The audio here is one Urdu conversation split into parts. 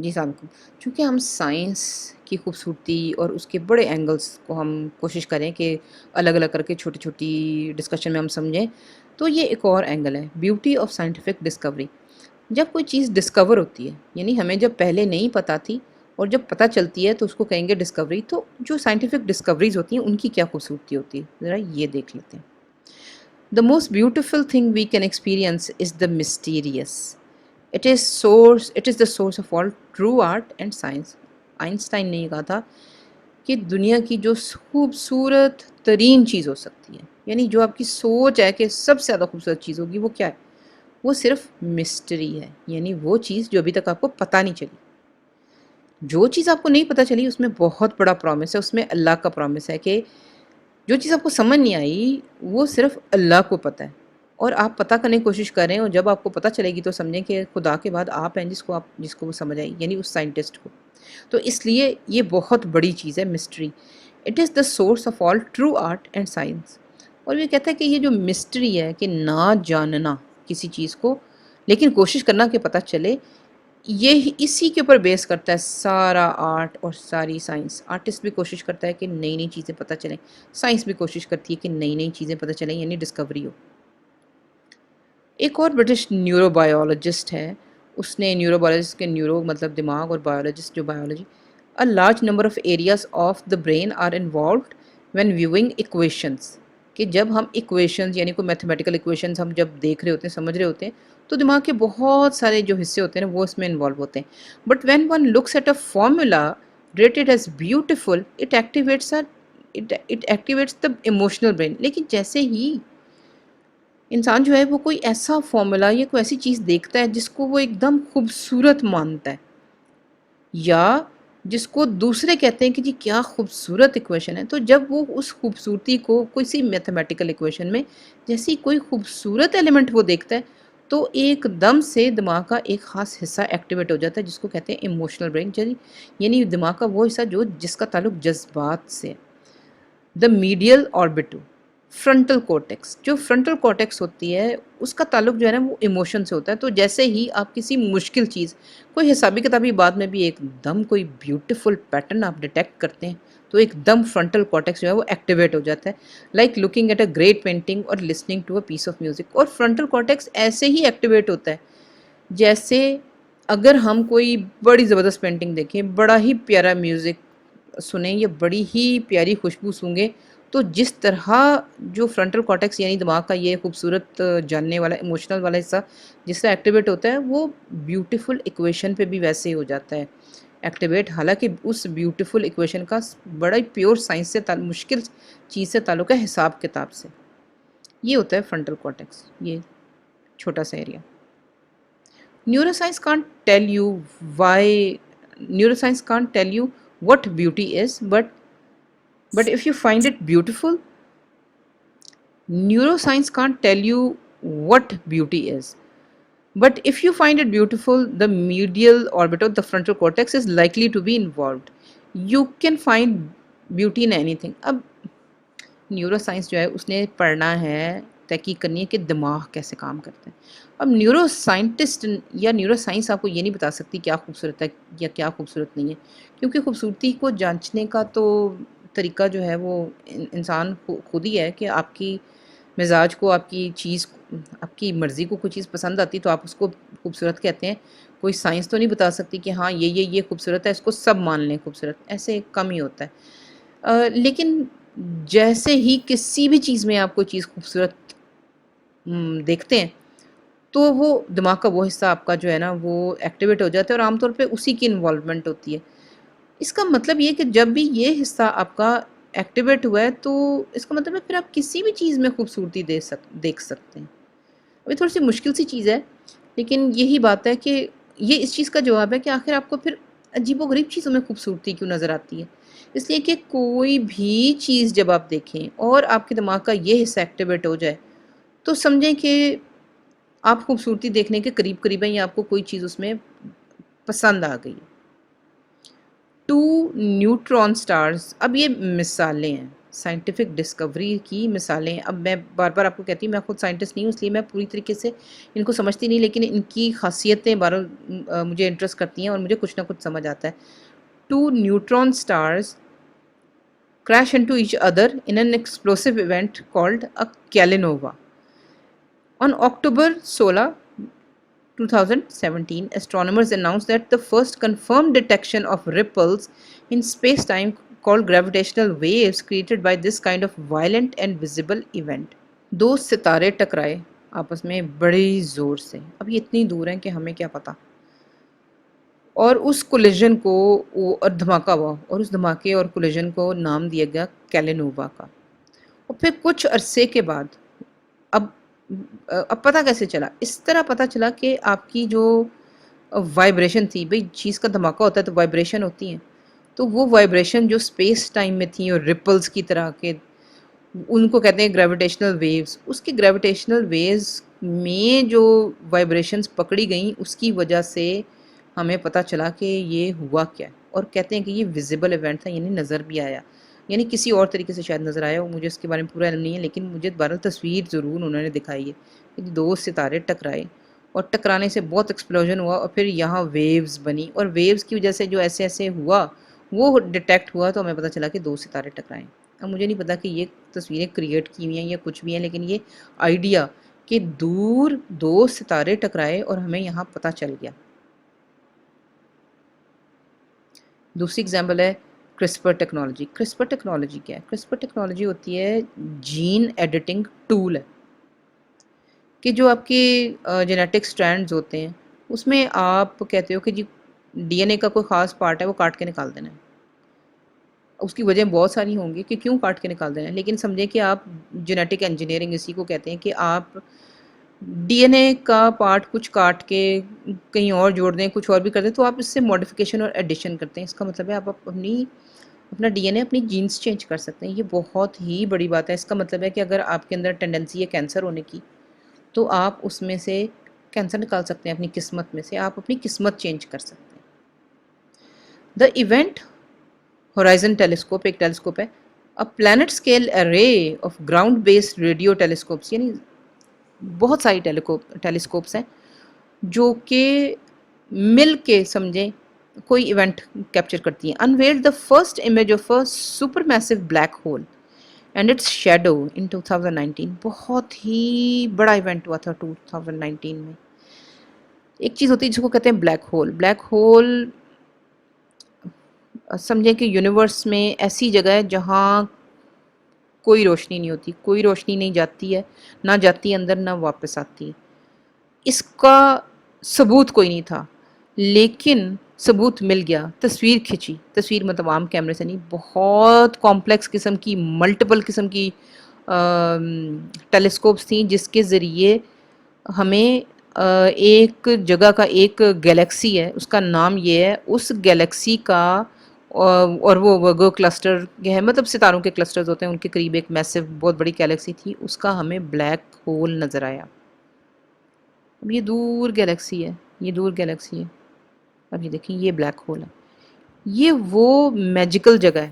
جی السلام علیکم۔ چونکہ ہم سائنس کی خوبصورتی اور اس کے بڑے اینگلس کو ہم کوشش کریں کہ الگ الگ کر کے چھوٹی چھوٹی ڈسکشن میں ہم سمجھیں، تو یہ ایک اور اینگل ہے بیوٹی آف سائنٹیفک ڈسکوری۔ جب کوئی چیز ڈسکور ہوتی ہے، یعنی ہمیں جب پہلے نہیں پتہ تھی اور جب پتہ چلتی ہے تو اس کو کہیں گے ڈسکوری، تو جو سائنٹیفک ڈسکوریز ہوتی ہیں ان کی کیا خوبصورتی ہوتی ہے، ذرا یہ دیکھ لیتے ہیں۔ The most beautiful thing we can experience is the mysterious. It is the source of all true art and science. Einstein نے یہ کہا تھا کہ دنیا کی جو خوبصورت ترین چیز ہو سکتی ہے، یعنی جو آپ کی سوچ ہے کہ سب سے زیادہ خوبصورت چیز ہوگی، وہ کیا ہے؟ وہ صرف مسٹری ہے، یعنی وہ چیز جو ابھی تک آپ کو پتہ نہیں چلی۔ جو چیز آپ کو نہیں پتہ چلی اس میں بہت بڑا پرومس ہے، اس میں اللہ کا پرومس ہے کہ جو چیز آپ کو سمجھ نہیں آئی وہ صرف اللہ کو پتہ ہے، اور آپ پتہ کرنے کی کوشش کر رہے ہیں، اور جب آپ کو پتہ چلے گی تو سمجھیں کہ خدا کے بعد آپ ہیں جس کو وہ سمجھ آئی، یعنی اس سائنٹسٹ کو۔ تو اس لیے یہ بہت بڑی چیز ہے mystery. It is the source of all true art and science. اور یہ کہتا ہے کہ یہ جو مسٹری ہے کہ نہ جاننا کسی چیز کو لیکن کوشش کرنا کہ پتہ چلے، یہ اسی کے اوپر بیس کرتا ہے سارا آرٹ اور ساری سائنس۔ آرٹسٹ بھی کوشش کرتا ہے کہ نئی نئی چیزیں پتہ چلیں، سائنس بھی کوشش کرتی ہے کہ نئی نئی چیزیں پتہ چلیں، یعنی ڈسکوری ہو۔ ایک اور برٹش نیورو بایولوجسٹ ہے، اس نے نیورو بایولوجسٹ کے نیورو مطلب دماغ اور بایولوجسٹ جو biology, a large number of areas of the brain are involved when viewing equations، کہ جب ہم ایکویشنز یعنی کوئی میتھمیٹیکل ایکویشنز ہم جب دیکھ رہے ہوتے ہیں، سمجھ رہے ہوتے ہیں، تو دماغ کے بہت سارے جو حصے ہوتے ہیں نا وہ اس میں انوالو ہوتے ہیں۔ But when one looks at a formula rated as beautiful it activates the emotional brain, لیکن جیسے ہی انسان جو ہے وہ کوئی ایسا فارمولا یا کوئی ایسی چیز دیکھتا ہے جس کو وہ ایک دم خوبصورت مانتا ہے، یا جس کو دوسرے کہتے ہیں کہ جی کیا خوبصورت ایکویشن ہے، تو جب وہ اس خوبصورتی کو کسی میتھمیٹیکل ایکویشن میں جیسی کوئی خوبصورت ایلیمنٹ وہ دیکھتا ہے، تو ایک دم سے دماغ کا ایک خاص حصہ ایکٹیویٹ ہو جاتا ہے جس کو کہتے ہیں ایموشنل برین، یعنی دماغ کا وہ حصہ جس کا تعلق جذبات سے۔ دا میڈیل آربٹو فرنٹل کورٹیکس، جو فرنٹل کورٹیکس ہوتی ہے اس کا تعلق جو ہے نا وہ ایموشن سے ہوتا ہے۔ تو جیسے ہی آپ کسی مشکل چیز، کوئی حسابی کتابی بات میں بھی ایک دم کوئی بیوٹیفل پیٹرن آپ ڈیٹیکٹ کرتے ہیں، تو ایک دم فرنٹل کورٹیکس جو ہے وہ ایکٹیویٹ ہو جاتا ہے، like looking at a great painting اور listening to a piece of music. اور فرنٹل کورٹیکس ایسے ہی ایکٹیویٹ ہوتا ہے جیسے اگر ہم کوئی بڑی زبردست پینٹنگ دیکھیں، بڑا ہی پیارا میوزک سنیں یا بڑی ہی پیاری خوشبو سونگیں، تو جس طرح جو فرنٹل کارٹیکس یعنی دماغ کا یہ خوبصورت جاننے والا ایموشنل والا حصہ جس سے ایکٹیویٹ ہوتا ہے، وہ بیوٹیفل ایکویشن پہ بھی ویسے ہی ہو جاتا ہے ایکٹیویٹ، حالانکہ اس بیوٹیفل ایکویشن کا بڑا ہی پیور سائنس سے مشکل چیز سے تعلق ہے، حساب کتاب سے۔ یہ ہوتا ہے فرنٹل کارٹیکس، یہ چھوٹا سا area. Neuroscience can't tell you why neuroscience can't tell you what beauty is, but if you find it beautiful, neuroscience can't tell you what beauty is, but if you find it beautiful, the medial orbit of the frontal cortex is likely to be involved. You can find beauty in anything. اب نیورو سائنس جو ہے اس نے پڑھنا ہے، تحقیق کرنی ہے کہ دماغ کیسے کام کرتا ہے۔ اب نیورو سائنٹسٹ یا نیورو سائنس آپ کو یہ نہیں بتا سکتی کیا خوبصورت ہے یا کیا خوبصورت نہیں ہے، کیونکہ خوبصورتی کو جانچنے کا تو طریقہ جو ہے وہ انسان خود ہی ہے، کہ آپ کی مزاج کو، آپ کی چیز، آپ کی مرضی کو کوئی چیز پسند آتی تو آپ اس کو خوبصورت کہتے ہیں۔ کوئی سائنس تو نہیں بتا سکتی کہ ہاں یہ خوبصورت ہے، اس کو سب مان لیں خوبصورت، ایسے کم ہی ہوتا ہے۔ لیکن جیسے ہی کسی بھی چیز میں آپ کوئی چیز خوبصورت دیکھتے ہیں تو وہ دماغ کا وہ حصہ آپ کا جو ہے نا وہ ایکٹیویٹ ہو جاتا ہے، اور عام طور پہ اسی کی انوالومنٹ ہوتی ہے۔ اس کا مطلب یہ کہ جب بھی یہ حصہ آپ کا ایکٹیویٹ ہوا ہے تو اس کا مطلب ہے پھر آپ کسی بھی چیز میں خوبصورتی دیکھ سکتے ہیں۔ ابھی تھوڑی سی مشکل سی چیز ہے، لیکن یہی بات ہے کہ یہ اس چیز کا جواب ہے کہ آخر آپ کو پھر عجیب و غریب چیزوں میں خوبصورتی کیوں نظر آتی ہے۔ اس لیے کہ کوئی بھی چیز جب آپ دیکھیں اور آپ کے دماغ کا یہ حصہ ایکٹیویٹ ہو جائے تو سمجھیں کہ آپ خوبصورتی دیکھنے کے قریب قریب ہیں، یا آپ کو کوئی چیز اس میں پسند آ گئی۔ ٹو نیوٹران سٹارز، اب یہ مثالیں ہیں، سائنٹیفک ڈسکوری کی مثالیں. اب میں بار بار آپ کو کہتی ہوں میں خود سائنٹسٹ نہیں ہوں، اس لیے میں پوری طریقے سے ان کو سمجھتی نہیں، لیکن ان کی خاصیتیں مجھے انٹرسٹ کرتی ہیں اور مجھے کچھ نہ کچھ سمجھ آتا ہے. 2 neutron stars crash into each other in an explosive event called a Kilonova. On October 16, 2017, astronomers announced that the first confirmed detection of ripples in space-time called gravitational waves created by this kind of violent and visible event. 2 ستارے ٹکرائے آپس میں بڑی زور سے. اب یہ اتنی دور ہیں کہ ہمیں کیا پتا. اور اس کولیجن کو اور دھماکہ ہوا، اور اس دھماکے اور کولیجن کو نام دیا گیا کیلینووا کا. اور پھر کچھ عرصے کے بعد اب پتہ کیسے چلا؟ اس طرح پتہ چلا کہ آپ کی جو وائبریشن تھی، بھئی چیز کا دھماکہ ہوتا ہے تو وائبریشن ہوتی ہیں، تو وہ وائبریشن جو اسپیس ٹائم میں تھیں اور ریپلز کی طرح کے، ان کو کہتے ہیں گریویٹیشنل ویوز. اس کی گریویٹیشنل ویوز میں جو وائبریشنز پکڑی گئیں اس کی وجہ سے ہمیں پتہ چلا کہ یہ ہوا کیا ہے. اور کہتے ہیں کہ یہ ویزیبل ایونٹ تھا، یعنی نظر بھی آیا، یعنی کسی اور طریقے سے شاید نظر آیا، مجھے اس کے بارے میں پورا علم نہیں ہے، لیکن مجھے بہرحال تصویر ضرور انہوں نے دکھائی ہے کہ 2 ستارے ٹکرائے اور ٹکرانے سے بہت ایکسپلوژن ہوا اور پھر یہاں ویوز بنی، اور ویوز کی وجہ سے جو ایسے ایسے ہوا وہ ڈیٹیکٹ ہوا تو ہمیں پتہ چلا کہ 2 ستارے ٹکرائے. اب مجھے نہیں پتا کہ یہ تصویریں کریٹ کی ہوئی ہیں یا کچھ بھی ہیں، لیکن یہ آئیڈیا کہ دور 2 ستارے ٹکرائے اور ہمیں یہاں پتہ چل گیا. دوسری اگزامپل ہے کرسپر ٹیکنالوجی. کرسپر ٹیکنالوجی کیا ہے؟ کرسپر ٹیکنالوجی ہوتی ہے جین ایڈیٹنگ ٹول ہے کہ جو آپ کے جینیٹک سٹرینڈز ہوتے ہیں اس میں آپ کہتے ہو کہ جی ڈی این اے کا کوئی خاص پارٹ ہے وہ کاٹ کے نکال دینا ہے. اس کی وجہ بہت ساری ہوں گی کہ کیوں کاٹ کے نکال دینا ہے، لیکن سمجھیں کہ آپ جینیٹک انجینئرنگ اسی کو کہتے ہیں کہ آپ ڈی این اے کا پارٹ کچھ کاٹ کے کہیں اور جوڑ دیں، کچھ اور بھی کر دیں، تو آپ اس سے ماڈیفیکیشن اور ایڈیشن کرتے ہیں. اس کا مطلب ہے آپ اپنا ڈی این اے اپنی جینز چینج کر سکتے ہیں. یہ بہت ہی بڑی بات ہے. اس کا مطلب ہے کہ اگر آپ کے اندر ٹینڈنسی ہے کینسر ہونے کی تو آپ اس میں سے کینسر نکال سکتے ہیں، اپنی قسمت میں سے آپ اپنی قسمت چینج کر سکتے ہیں. دا ایونٹ ہورائزن ٹیلیسکوپ ایک ٹیلیسکوپ ہے، planet scale array of ground based radio telescopes, یعنی بہت ساری ٹیلیسکوپس ہیں جو کہ مل کے سمجھیں کوئی ایونٹ کیپچر کرتی ہیں. Unveiled the first image of a supermassive black hole and its shadow in 2019. بہت ہی بڑا ایونٹ ہوا تھا 2019 میں. ایک چیز ہوتی ہے جس کو کہتے ہیں بلیک ہول. بلیک ہول سمجھیں کہ یونیورس میں ایسی جگہ ہے جہاں کوئی روشنی نہیں ہوتی، کوئی روشنی نہیں جاتی ہے، نہ جاتی اندر نہ واپس آتی. اس کا ثبوت کوئی نہیں تھا لیکن ثبوت مل گیا. تصویر کھینچی، تصویر مطلب عام کیمرے سے نہیں، بہت کمپلیکس قسم کی ملٹیپل قسم کی ٹیلیسکوپس تھیں جس کے ذریعے ہمیں ایک جگہ کا ایک گیلیکسی ہے، اس کا نام یہ ہے، اس گیلیکسی کا اور وہ ورگو کلسٹر ہے، مطلب ستاروں کے کلسٹرز ہوتے ہیں، ان کے قریب ایک میسو بہت بڑی گیلیکسی تھی، اس کا ہمیں بلیک ہول نظر آیا. اب یہ دور گیلیکسی ہے، یہ دور گیلیکسی ہے. اب یہ دیکھیں یہ بلیک ہول ہے. یہ وہ میجیکل جگہ ہے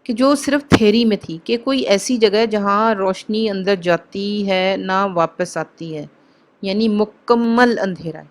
کہ جو صرف تھیری میں تھی کہ کوئی ایسی جگہ ہے جہاں روشنی اندر جاتی ہے نہ واپس آتی ہے، یعنی مکمل اندھیرا ہے.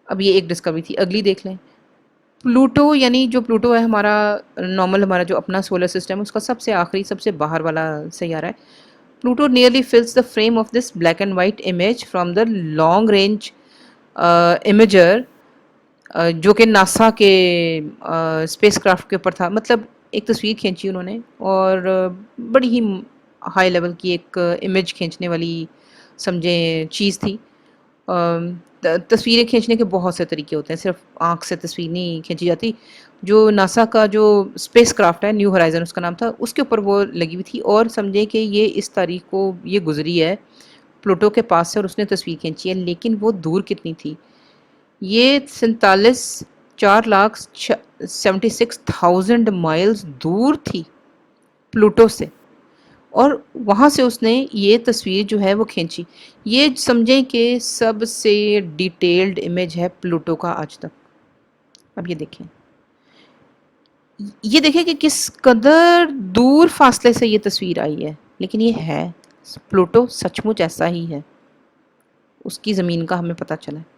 اب یہ ایک ڈسکوری تھی. اگلی دیکھ لیں. پلوٹو، یعنی جو پلوٹو ہے ہمارا نارمل، ہمارا جو اپنا سولر سسٹم ہے اس کا سب سے آخری سب سے باہر والا سیارہ ہے. Pluto nearly fills the frame of this black and white image from the long range imager جو کہ ناسا کے اسپیس کرافٹ کے اوپر تھا. مطلب ایک تصویر کھینچی انہوں نے اور بڑی ہی ہائی لیول کی ایک امیج کھینچنے والی سمجھیں چیز تھی. تصویریں کھینچنے کے بہت سے طریقے ہوتے ہیں، صرف آنکھ سے تصویر نہیں کھینچی جاتی. جو ناسا کا جو اسپیس کرافٹ ہے، نیو ہورائزن اس کا نام تھا، اس کے اوپر وہ لگی ہوئی تھی. اور سمجھے کہ یہ اس تاریخ کو یہ گزری ہے پلوٹو کے پاس سے اور اس نے تصویر کھینچی ہے. لیکن وہ دور کتنی تھی؟ یہ 47,76,000 مائلز دور تھی پلوٹو سے، اور وہاں سے اس نے یہ تصویر جو ہے وہ کھینچی. یہ سمجھیں کہ سب سے ڈیٹیلڈ امیج ہے پلوٹو کا آج تک. اب یہ دیکھیں یہ دیکھیں کہ کس قدر دور فاصلے سے یہ تصویر آئی ہے، لیکن یہ ہے پلوٹو سچ مچ ایسا ہی ہے، اس کی زمین کا ہمیں پتہ چلا ہے۔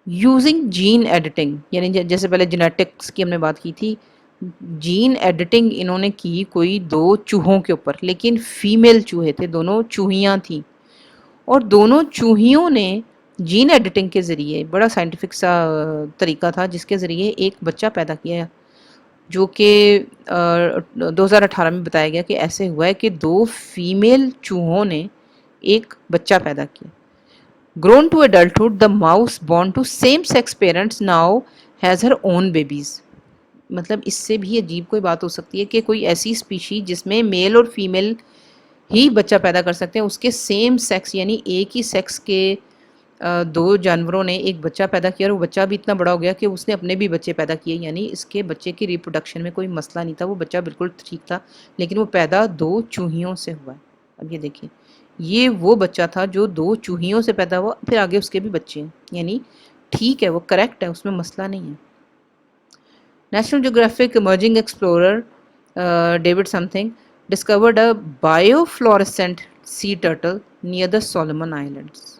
یوزنگ جین ایڈیٹنگ، یعنی جیسے پہلے جینیٹکس کی ہم نے بات کی تھی، جین ایڈیٹنگ انہوں نے کی کوئی 2 چوہوں کے اوپر، لیکن فیمیل چوہے تھے، دونوں چوہیاں تھیں، اور دونوں چوہیوں نے جین ایڈیٹنگ کے ذریعے بڑا سائنٹیفک سا طریقہ تھا جس کے ذریعے ایک بچہ پیدا کیا، جو کہ 2018 میں بتایا گیا کہ ایسے ہوا ہے کہ 2 فیمیل چوہوں نے ایک بچہ پیدا کیا۔ Grown to adulthood, the mouse born to same-sex parents now has her own babies. مطلب اس سے بھی عجیب کوئی بات ہو سکتی ہے کہ کوئی ایسی اسپیشی جس میں میل اور فیمیل ہی بچہ پیدا کر سکتے ہیں، اس کے سیم سیکس یعنی ایک ہی سیکس کے 2 جانوروں نے ایک بچہ پیدا کیا، اور وہ بچہ بھی اتنا بڑا ہو گیا کہ اس نے اپنے بھی بچے پیدا کیے، یعنی اس کے بچے کی ریپروڈکشن میں کوئی مسئلہ نہیں تھا، وہ بچہ بالکل ٹھیک تھا، لیکن وہ پیدا 2 چوہیوں سے ہوا ہے۔ اب یہ دیکھیں، یہ وہ بچہ تھا جو 2 چوہیوں سے پیدا ہوا، پھر آگے اس کے بھی بچے ہیں، یعنی ٹھیک ہے، وہ کریکٹ ہے، اس میں مسئلہ نہیں ہے۔ National Geographic emerging explorer David something discovered a biofluorescent sea turtle near the Solomon Islands.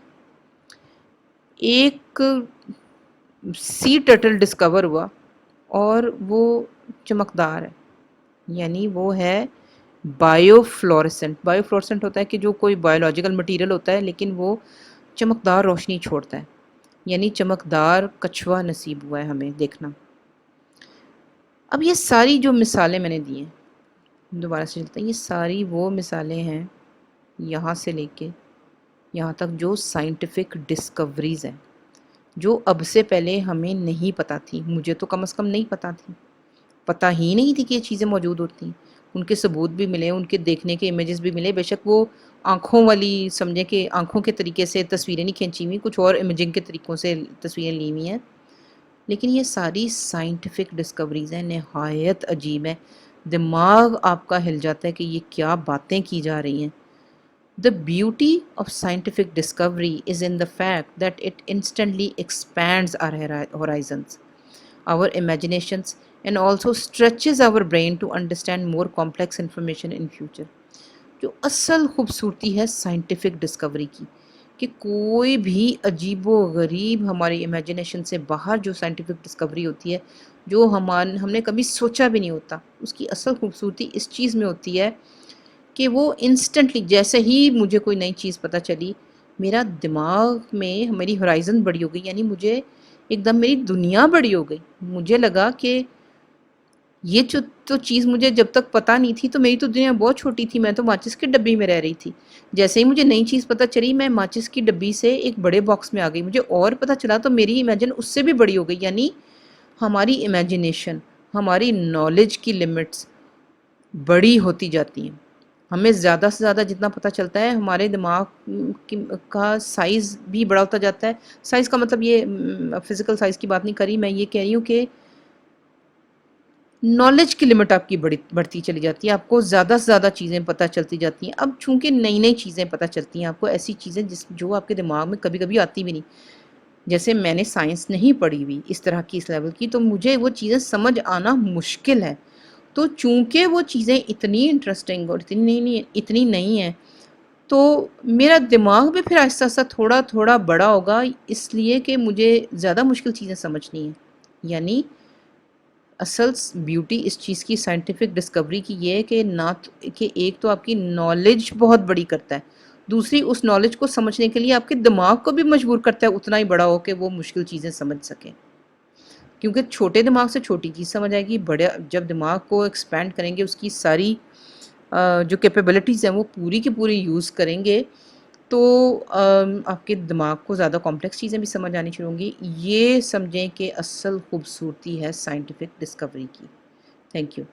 ایک سی ٹرٹل ڈسکور ہوا اور وہ چمکدار ہے، یعنی وہ ہے بایو فلورسنٹ۔ بایو فلورسنٹ ہوتا ہے کہ جو کوئی بایولوجیکل مٹیریل ہوتا ہے لیکن وہ چمکدار روشنی چھوڑتا ہے، یعنی چمکدار کچھوا نصیب ہوا ہے ہمیں دیکھنا۔ اب یہ ساری جو مثالیں میں نے دی ہیں، دوبارہ سے چلتے ہیں، یہ ساری وہ مثالیں ہیں یہاں سے لے کے یہاں تک جو سائنٹیفک ڈسکوریز ہیں، جو اب سے پہلے ہمیں نہیں پتہ تھی، مجھے تو کم از کم نہیں پتہ تھی، پتہ ہی نہیں تھی کہ یہ چیزیں موجود ہوتی ہیں۔ ان کے ثبوت بھی ملے، ان کے دیکھنے کے امیجز بھی ملے، بے شک وہ آنکھوں والی سمجھیں کہ آنکھوں کے طریقے سے تصویریں نہیں کھینچی ہوئی، کچھ اور امیجنگ کے طریقوں سے تصویریں لی ہوئی ہیں، لیکن یہ ساری سائنٹیفک ڈسکوریز ہیں، نہایت عجیب ہیں، دماغ آپ کا ہل جاتا ہے کہ یہ کیا باتیں کی جا رہی ہیں۔ The beauty of scientific discovery is in the fact that it instantly expands our horizons, our imaginations, and also stretches our brain to understand more complex information in future. جو اصل خوبصورتی ہے سائنٹیفک ڈسکوری کی، کہ کوئی بھی عجیب و غریب ہماری امیجنیشن سے باہر جو سائنٹیفک ڈسکوری ہوتی ہے، جو ہم نے کبھی سوچا بھی نہیں ہوتا، اس کی اصل خوبصورتی اس چیز میں ہوتی ہے کہ وہ انسٹنٹلی جیسے ہی مجھے کوئی نئی چیز پتہ چلی، میرا دماغ میں میری ہورائزن بڑی ہو گئی، یعنی مجھے ایک دم میری دنیا بڑی ہو گئی۔ مجھے لگا کہ یہ جو تو چیز مجھے جب تک پتہ نہیں تھی تو میری تو دنیا بہت چھوٹی تھی، میں تو ماچس کی ڈبی میں رہ رہی تھی۔ جیسے ہی مجھے نئی چیز پتہ چلی، میں ماچس کی ڈبی سے ایک بڑے باکس میں آ گئی، مجھے اور پتہ چلا تو میری امیجن اس سے بھی بڑی ہو گئی، یعنی ہماری امیجنیشن، ہماری نالج کی لمٹس بڑی ہوتی جاتی ہیں۔ ہمیں زیادہ سے زیادہ جتنا پتہ چلتا ہے، ہمارے دماغ کا سائز بھی بڑا ہوتا جاتا ہے۔ سائز کا مطلب یہ فزیکل سائز کی بات نہیں کری، میں یہ کہہ رہی ہوں کہ نالج کی لمٹ آپ کی بڑھتی چلی جاتی ہے، آپ کو زیادہ سے زیادہ چیزیں پتہ چلتی جاتی ہیں۔ اب چونکہ نئی نئی چیزیں پتہ چلتی ہیں آپ کو، ایسی چیزیں جو آپ کے دماغ میں کبھی کبھی آتی بھی نہیں، جیسے میں نے سائنس نہیں پڑھی ہوئی اس طرح کی، اس لیول کی، تو مجھے وہ چیزیں سمجھ آنا مشکل ہے۔ تو چونکہ وہ چیزیں اتنی انٹرسٹنگ اور اتنی نئی ہیں، تو میرا دماغ بھی پھر آہستہ آہستہ تھوڑا تھوڑا بڑا ہوگا، اس لیے کہ مجھے زیادہ مشکل چیزیں سمجھنی ہیں۔ یعنی اصل بیوٹی اس چیز کی سائنٹیفک ڈسکوری کی یہ ہے کہ کہ ایک تو آپ کی نالج بہت بڑی کرتا ہے، دوسری اس نالج کو سمجھنے کے لیے آپ کے دماغ کو بھی مجبور کرتا ہے اتنا ہی بڑا ہو کہ وہ مشکل چیزیں سمجھ سکیں، کیونکہ چھوٹے دماغ سے چھوٹی چیز سمجھ آئے گی، بڑے جب دماغ کو ایکسپینڈ کریں گے، اس کی ساری جو کیپیبلٹیز ہیں وہ پوری کی پوری یوز کریں گے، تو آپ کے دماغ کو زیادہ کمپلیکس چیزیں بھی سمجھ آنی شروع ہوں گی۔ یہ سمجھیں کہ اصل خوبصورتی ہے سائنٹیفک ڈسکوری کی۔ Thank you.